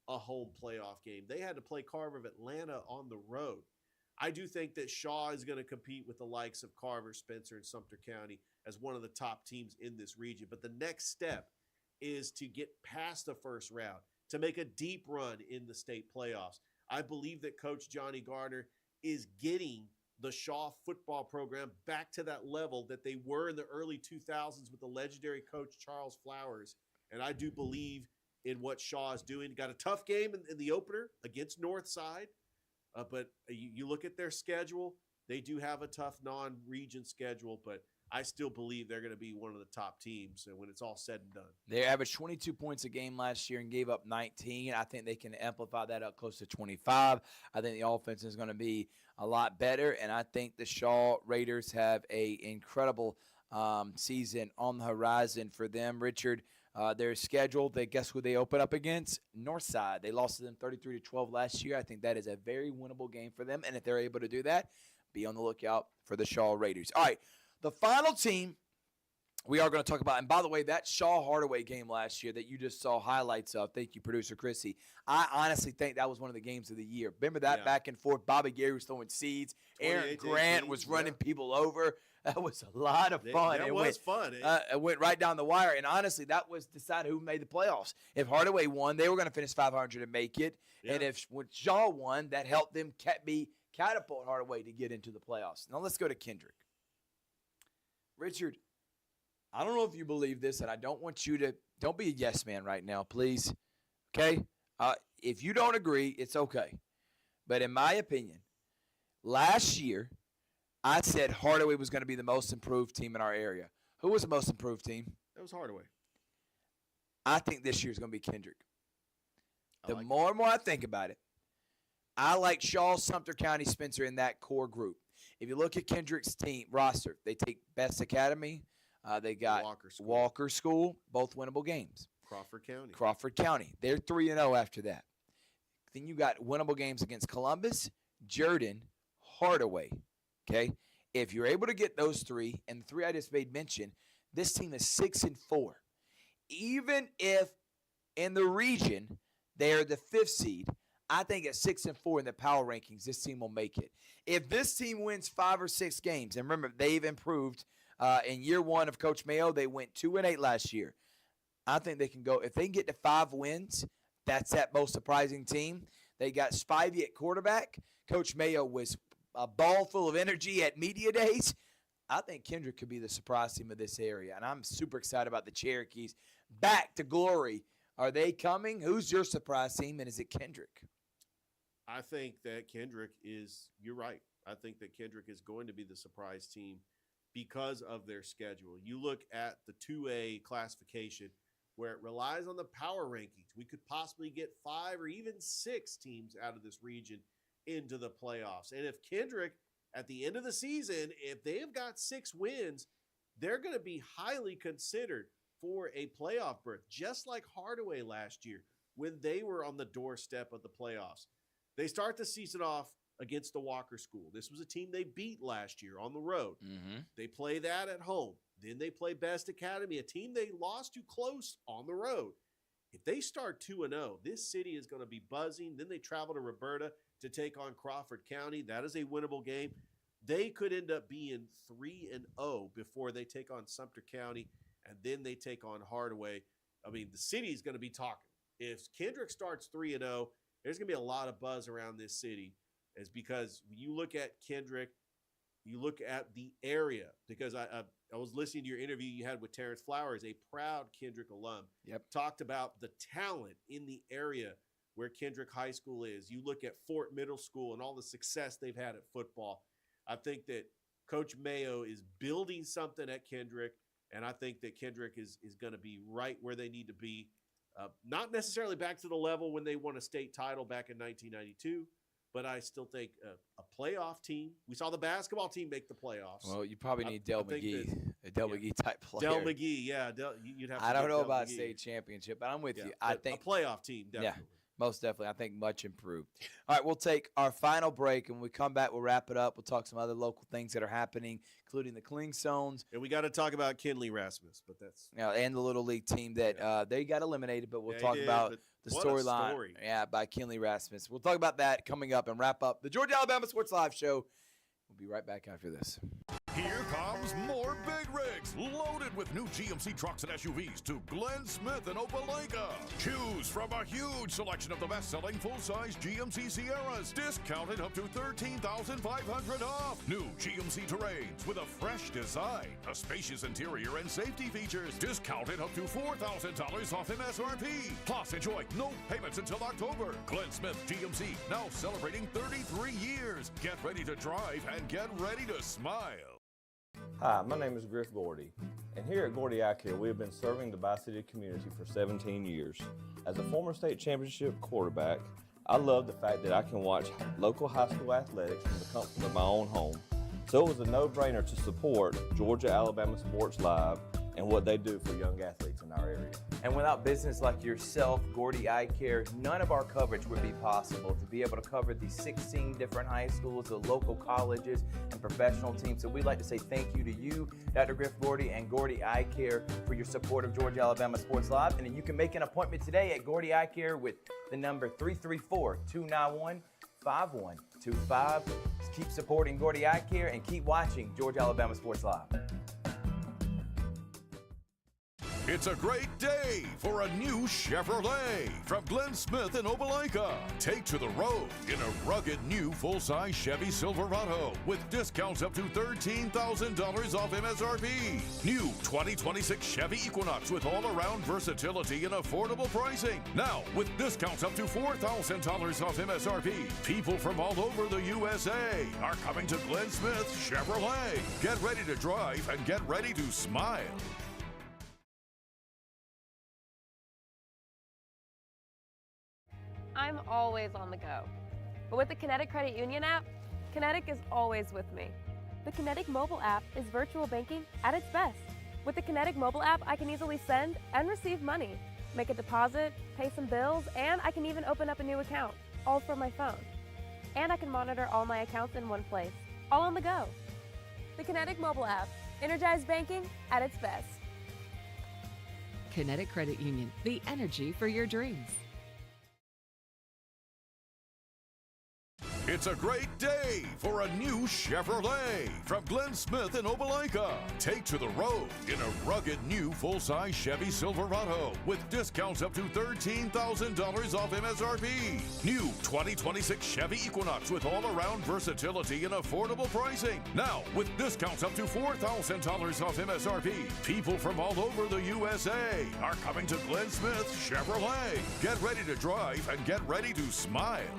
a home playoff game. They had to play Carver of Atlanta on the road. I do think that Shaw is going to compete with the likes of Carver, Spencer, and Sumter County as one of the top teams in this region. But the next step is to get past the first round, to make a deep run in the state playoffs. I believe that Coach Johnny Gardner is getting the Shaw football program back to that level that they were in the early 2000s with the legendary coach Charles Flowers. And I do believe in what Shaw is doing. Got a tough game in the opener against Northside, but you look at their schedule, they do have a tough non-region schedule, but I still believe they're going to be one of the top teams when it's all said and done. They averaged 22 points a game last year and gave up 19. I think they can amplify that up close to 25. I think the offense is going to be a lot better, and I think the Shaw Raiders have a incredible season on the horizon for them. Richard, their schedule, guess who they open up against? Northside. They lost to them 33-12 last year. I think that is a very winnable game for them, and if they're able to do that, be on the lookout for the Shaw Raiders. All right. The final team we are going to talk about, and by the way, that Shaw-Hardaway game last year that you just saw highlights of, thank you, Producer Chrissy, I honestly think that was one of the games of the year. Remember that back and forth? Bobby Gary was throwing seeds. Aaron Grant was running people over. That was a lot of fun. That was fun. It went right down the wire, and honestly, that was decided who made the playoffs. If Hardaway won, they were going to finish 500 and make it, and when Shaw won, that helped them catapult Hardaway to get into the playoffs. Now let's go to Kendrick. Richard, I don't know if you believe this, and I don't want you to – don't be a yes man right now, please, okay? If you don't agree, it's okay. But in my opinion, last year, I said Hardaway was going to be the most improved team in our area. Who was the most improved team? That was Hardaway. I think this year is going to be Kendrick. The like more and more I think about it, I like Shaw, Sumter County, Spencer in that core group. If you look at Kendrick's team roster, they take Best Academy. They got Walker School, both winnable games. Crawford County. They're 3-0 after that. Then you got winnable games against Columbus, Jordan, Hardaway. Okay? If you're able to get those 3, and the 3 I just made mention, this team is 6-4. Even if in the region they're the 5th seed, I think at 6-4 in the power rankings, this team will make it. If this team wins 5 or 6 games, and remember, they've improved in year 1 of Coach Mayo, they went 2-8 last year. I think they can go, if they can get to 5 wins, that's that most surprising team. They got Spivey at quarterback. Coach Mayo was a ball full of energy at media days. I think Kendrick could be the surprise team of this area, and I'm super excited about the Cherokees. Back to glory. Are they coming? Who's your surprise team, and is it Kendrick? I think that Kendrick is – you're right. I think that Kendrick is going to be the surprise team because of their schedule. You look at the 2A classification where it relies on the power rankings. We could possibly get 5 or even 6 teams out of this region into the playoffs. And if Kendrick, at the end of the season, if they have got 6 wins, they're going to be highly considered for a playoff berth, just like Hardaway last year when they were on the doorstep of the playoffs. They start the season off against the Walker School. This was a team they beat last year on the road. Mm-hmm. They play that at home. Then they play Best Academy, a team they lost to close on the road. If they start 2-0, this city is going to be buzzing. Then they travel to Roberta to take on Crawford County. That is a winnable game. They could end up being 3-0 before they take on Sumter County, and then they take on Hardaway. I mean, the city is going to be talking. If Kendrick starts 3-0, there's going to be a lot of buzz around this city, is because when you look at Kendrick, you look at the area, because I was listening to your interview you had with Terrence Flowers, a proud Kendrick alum. Yep. Talked about the talent in the area where Kendrick High School is. You look at Fort Middle School and all the success they've had at football. I think that Coach Mayo is building something at Kendrick, and I think that Kendrick is going to be right where they need to be. Not necessarily back to the level when they won a state title back in 1992, but I still think a playoff team. We saw the basketball team make the playoffs. Well, you probably need Del McGee, a Del McGee type player. Del McGee, yeah. You'd have to I don't get know Del about McGee. state championship, but I'm with you. But I think a playoff team, definitely. most definitely. I think much improved. All right, we'll take our final break, and when we come back, we'll wrap it up. We'll talk some other local things that are happening, including the Kling Zones, And we got to talk about Kinley Rasmus, but that's and the Little League team that they got eliminated, but we'll Yeah, he talk did, about but the what a storyline story. by Kinley Rasmus. We'll talk about that coming up and wrap up the Georgia Alabama Sports Live show. We'll be right back after this. Here comes more big rigs loaded with new GMC trucks and SUVs to Glenn Smith and Opelika. Choose from a huge selection of the best-selling full-size GMC Sierras, discounted up to $13,500 off. New GMC Terrains with a fresh design, a spacious interior, and safety features, discounted up to $4,000 off MSRP. Plus, enjoy no payments until October. Glenn Smith GMC, now celebrating 33 years. Get ready to drive and get ready to smile. Hi, my name is Griff Gordy, and here at Gordy Eye Care, we have been serving the Bi-City community for 17 years. As a former state championship quarterback, I love the fact that I can watch local high school athletics from the comfort of my own home. So it was a no-brainer to support Georgia Alabama Sports Live and what they do for young athletes in our area. And without business like yourself, Gordy Eye Care, none of our coverage would be possible. To be able to cover the 16 different high schools, the local colleges, and professional teams. So we'd like to say thank you to you, Dr. Griff Gordy and Gordy Eye Care, for your support of Georgia Alabama Sports Live. And you can make an appointment today at Gordy Eye Care with the number 334-291-5125. Keep supporting Gordy Eye Care and keep watching Georgia Alabama Sports Live. It's a great day for a new Chevrolet from Glenn Smith and Opelika. Take to the road in a rugged new full-size Chevy Silverado with discounts up to $13,000 off MSRP. New 2026 Chevy Equinox with all-around versatility and affordable pricing. Now with discounts up to $4,000 off MSRP. People from all over the USA are coming to Glenn Smith Chevrolet. Get ready to drive and get ready to smile. I'm always on the go. But with the Kinetic Credit Union app, Kinetic is always with me. The Kinetic mobile app is virtual banking at its best. With the Kinetic mobile app, I can easily send and receive money, make a deposit, pay some bills, and I can even open up a new account, all from my phone. And I can monitor all my accounts in one place, all on the go. The Kinetic mobile app, energized banking at its best. Kinetic Credit Union, the energy for your dreams. It's a great day for a new Chevrolet from Glenn Smith and Opelika. Take to the road in a rugged new full-size Chevy Silverado with discounts up to $13,000 off MSRP. New 2026 Chevy Equinox with all-around versatility and affordable pricing. Now with discounts up to $4,000 off MSRP. People from all over the USA are coming to Glenn Smith Chevrolet. Get ready to drive and get ready to smile.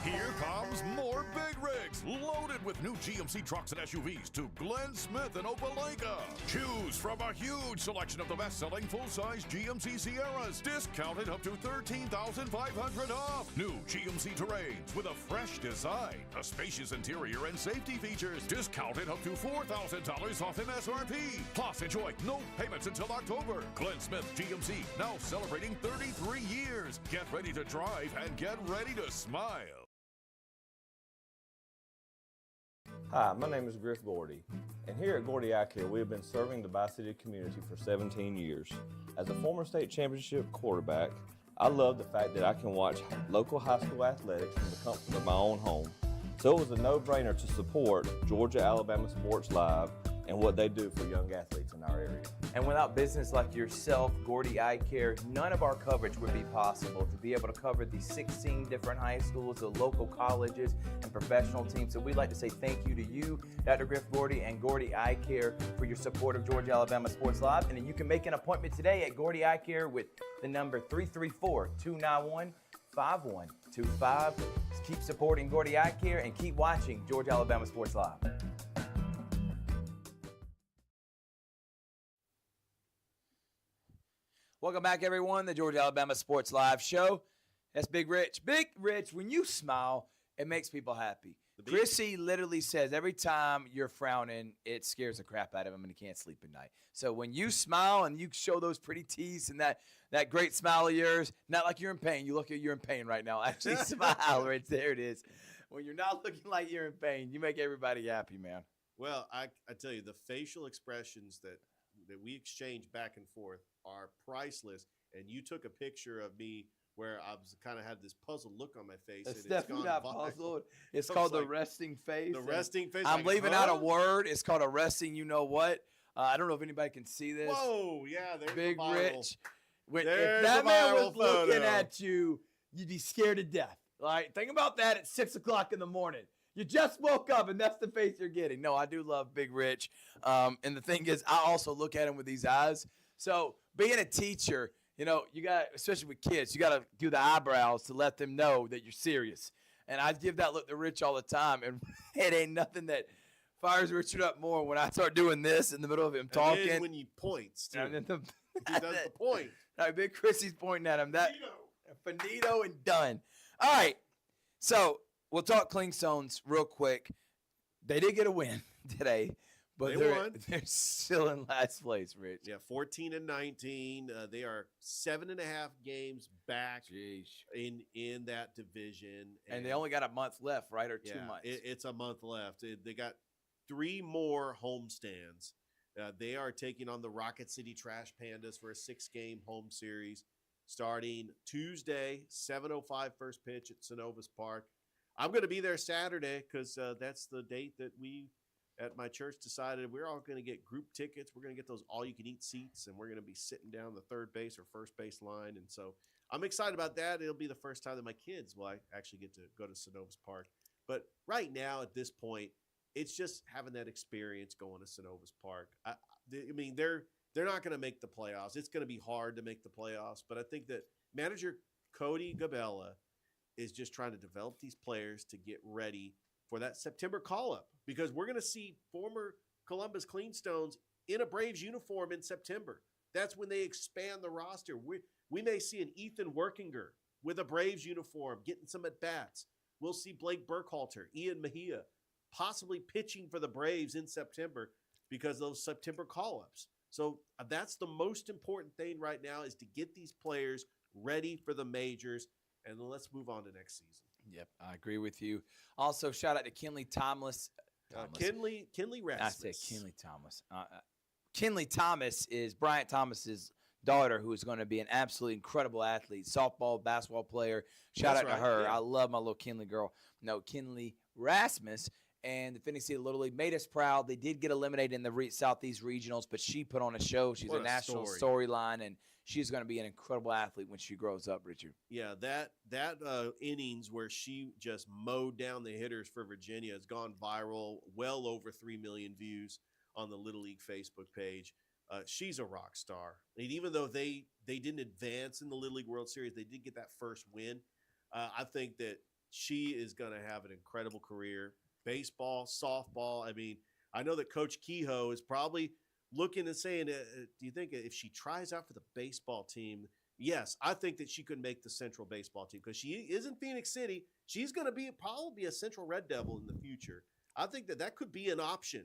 Here comes more big rigs loaded with new GMC trucks and SUVs to Glenn Smith and Opelika. Choose from a huge selection of the best-selling full-size GMC Sierras, discounted up to $13,500 off. New GMC Terrains with a fresh design, a spacious interior, and safety features, discounted up to $4,000 off MSRP. Plus, enjoy no payments until October. Glenn Smith GMC, now celebrating 33 years. Get ready to drive and get ready to smile. Hi, my name is Griff Gordy, and here at Gordy Eye Care, we have been serving the Bi-City community for 17 years. As a former state championship quarterback, I love the fact that I can watch local high school athletics from the comfort of my own home. So it was a no-brainer to support Georgia Alabama Sports Live and what they do for young athletes in our area. And without business like yourself, Gordy Eye Care, none of our coverage would be possible to be able to cover the 16 different high schools, the local colleges, and professional teams. So we'd like to say thank you to you, Dr. Griff Gordy and Gordy Eye Care, for your support of Georgia Alabama Sports Live. And then you can make an appointment today at Gordy Eye Care with the number 334-291-5125. Keep supporting Gordy Eye Care and keep watching Georgia Alabama Sports Live. Welcome back, everyone, the Georgia Alabama Sports Live show. That's Big Rich. Big Rich, when you smile, it makes people happy. Chrissy literally says every time you're frowning, it scares the crap out of him and he can't sleep at night. So when you smile and you show those pretty teeth and that great smile of yours, not like you're in pain. You look like you're in pain right now. Actually smile, Rich. There it is. When you're not looking like you're in pain, you make everybody happy, man. Well, I tell you, the facial expressions that we exchange back and forth are priceless. And you took a picture of me where I was kind of had this puzzled look on my face. It's and definitely not viral. puzzled. It's I called was the like, resting face. The resting face. I'm like, leaving out a word. It's called a resting you know what. I don't know if anybody can see this. Whoa, yeah, there's Big the viral. Rich. If There's that the man was viral looking photo. at you, you'd be scared to death. All right, think about that at 6 o'clock in the morning. You just woke up, and that's the face you're getting. No, I do love Big Rich. And the thing is, I also look at him with these eyes. So being a teacher, you know, you got, especially with kids, you got to do the eyebrows to let them know that you're serious. And I give that look to Rich all the time, and it ain't nothing that fires Richard up more when I start doing this in the middle of him talking. And then when he points, too. And then He does the point. All right, Big Chrissy's pointing at him. Finito and done. All right, so we'll talk Clingstones real quick. They did get a win today, but won. They're still in last place, Rich. Yeah, 14-19. They are 7.5 games back in that division, and they only got a month left, right, or 2 months? It's a month left. They got 3 more homestands. They are taking on the Rocket City Trash Pandas for a 6-game home series starting Tuesday, 7:05 first pitch at Synovus Park. I'm going to be there Saturday because that's the date that we at my church decided we're all going to get group tickets. We're going to get those all-you-can-eat seats, and we're going to be sitting down the third base or first base line. And so I'm excited about that. It'll be the first time that my kids will actually get to go to Synovus Park. But right now at this point, it's just having that experience going to Synovus Park. I mean, they're not going to make the playoffs. It's going to be hard to make the playoffs. But I think that manager Cody Gabella is just trying to develop these players to get ready for that September call-up, because we're going to see former Columbus Cleanstones in a Braves uniform in September. That's when they expand the roster. We may see an Ethan Workinger with a Braves uniform getting some at-bats. We'll see Blake Burkhalter, Ian Mejia, possibly pitching for the Braves in September because of those September call-ups. So that's the most important thing right now, is to get these players ready for the majors, and then let's move on to next season. Yep, I agree with you. Also, shout out to Kinley Thomas. Kinley Rasmus. I said Kinley Thomas. Kinley Thomas is Bryant Thomas's daughter, who is going to be an absolutely incredible athlete, softball, basketball player. Shout out to her. Yeah. I love my little Kinley girl. No, Kinley Rasmus. And the Phoenix City Little League made us proud. They did get eliminated in the Southeast Regionals, but she put on a show. She's a national storyline, and she's going to be an incredible athlete when she grows up, Richard. Yeah, that innings where she just mowed down the hitters for Virginia has gone viral, well over 3 million views on the Little League Facebook page. She's a rock star. And even though they didn't advance in the Little League World Series, they did get that first win. I think that she is going to have an incredible career. Baseball, softball. I mean, I know that Coach Kehoe is probably looking and saying, do you think if she tries out for the baseball team? Yes, I think that she could make the Central baseball team because she is in Phoenix City. She's going to probably be a Central Red Devil in the future. I think that could be an option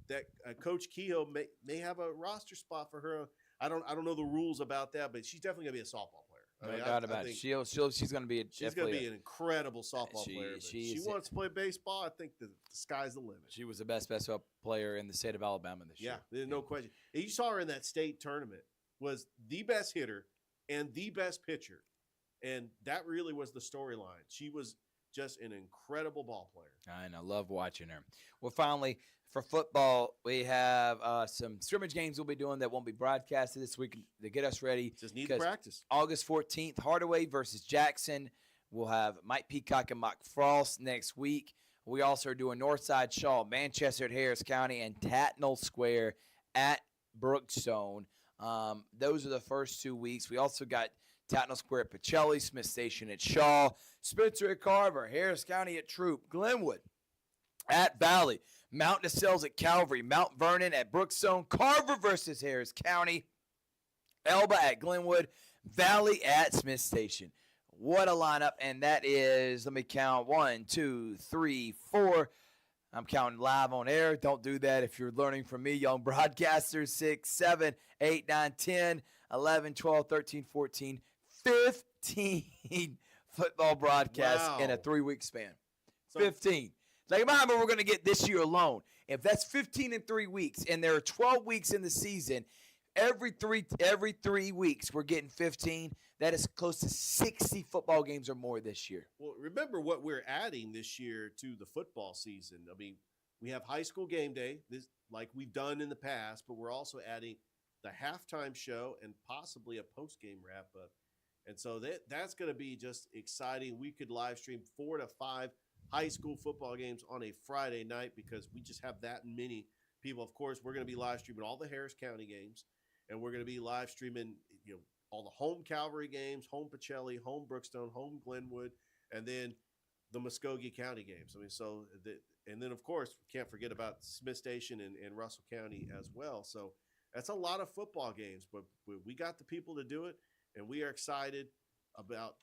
that Coach Kehoe may have a roster spot for her. I don't know the rules about that, but she's definitely going to be a softball player. No doubt about it. She's going to be an incredible softball player. She wants to play baseball. I think the sky's the limit. She was the best baseball player in the state of Alabama this year. Yeah, there's no question. And you saw her in that state tournament, was the best hitter and the best pitcher. And that really was the storyline. She was just an incredible ball player. And I love watching her. Well, finally, for football, we have some scrimmage games we'll be doing that won't be broadcasted this week to get us ready. Just need to practice. August 14th, Hardaway versus Jackson. We'll have Mike Peacock and Mike Frost next week. We also are doing Northside Shaw, Manchester at Harris County, and Tatnall Square at Brookstone. Those are the first 2 weeks. We also got Tatnall Square at Pacelli, Smith Station at Shaw, Spencer at Carver, Harris County at Troop, Glenwood at Valley, Mount DeSales at Calvary, Mount Vernon at Brookstone, Carver versus Harris County, Elba at Glenwood, Valley at Smith Station. What a lineup, and that is, let me count, 1, 2, 3, 4. I'm counting live on air. Don't do that if you're learning from me, young broadcasters. 6, 7, 8, 9, 10, 11, 12, 13, 14, 15 football broadcasts in a 3-week span. 15. Like, remember, we're going to get this year alone. If that's 15 in 3 weeks, and there are 12 weeks in the season, every three weeks we're getting 15. That is close to 60 football games or more this year. Well, remember what we're adding this year to the football season. I mean, we have high school game day, this like we've done in the past, but we're also adding the halftime show and possibly a post-game wrap-up. And so that's going to be just exciting. We could live stream 4 to 5 high school football games on a Friday night because we just have that many people. Of course, we're going to be live streaming all the Harris County games, and we're going to be live streaming, all the home Calvary games, home Pacelli, home Brookstone, home Glenwood, and then the Muskogee County games. I mean, and then, of course, we can't forget about Smith Station and Russell County as well. So that's a lot of football games, but we got the people to do it, and we are excited about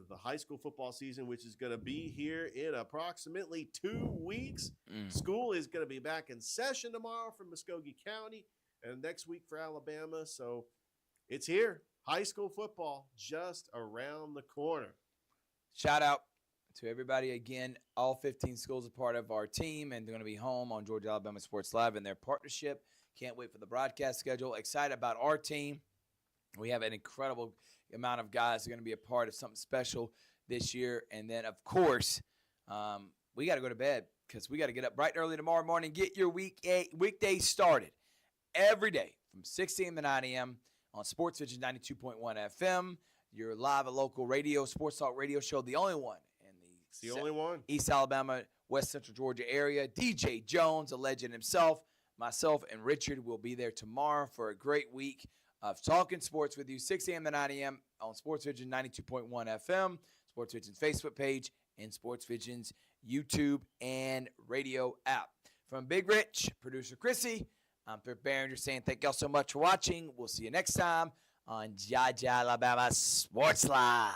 the high school football season, which is going to be here in approximately 2 weeks. School is going to be back in session tomorrow for Muskogee County and next week for Alabama. So it's here. High school football just around the corner. Shout out to everybody again. All 15 schools are part of our team, and they're going to be home on Georgia Alabama Sports Live in their partnership. Can't wait for the broadcast schedule. Excited about our team. We have an incredible amount of guys who are going to be a part of something special this year. And then, of course, we got to go to bed because we got to get up bright and early tomorrow morning, get your weekdays started every day from 6 a.m. to 9 a.m. on Sports Vision 92.1 FM. Your live at local radio, Sports Talk radio show, the only one in the only one. East Alabama, West Central Georgia area. DJ Jones, a legend himself, myself, and Richard will be there tomorrow for a great week of talking sports with you, 6 a.m. to 9 a.m. on Sports Vision 92.1 FM, Sports Vision's Facebook page, and Sports Vision's YouTube and radio app. From Big Rich, producer Chrissy, I'm Thrift Barringer saying thank y'all so much for watching. We'll see you next time on Georgia Alabama Sports Live.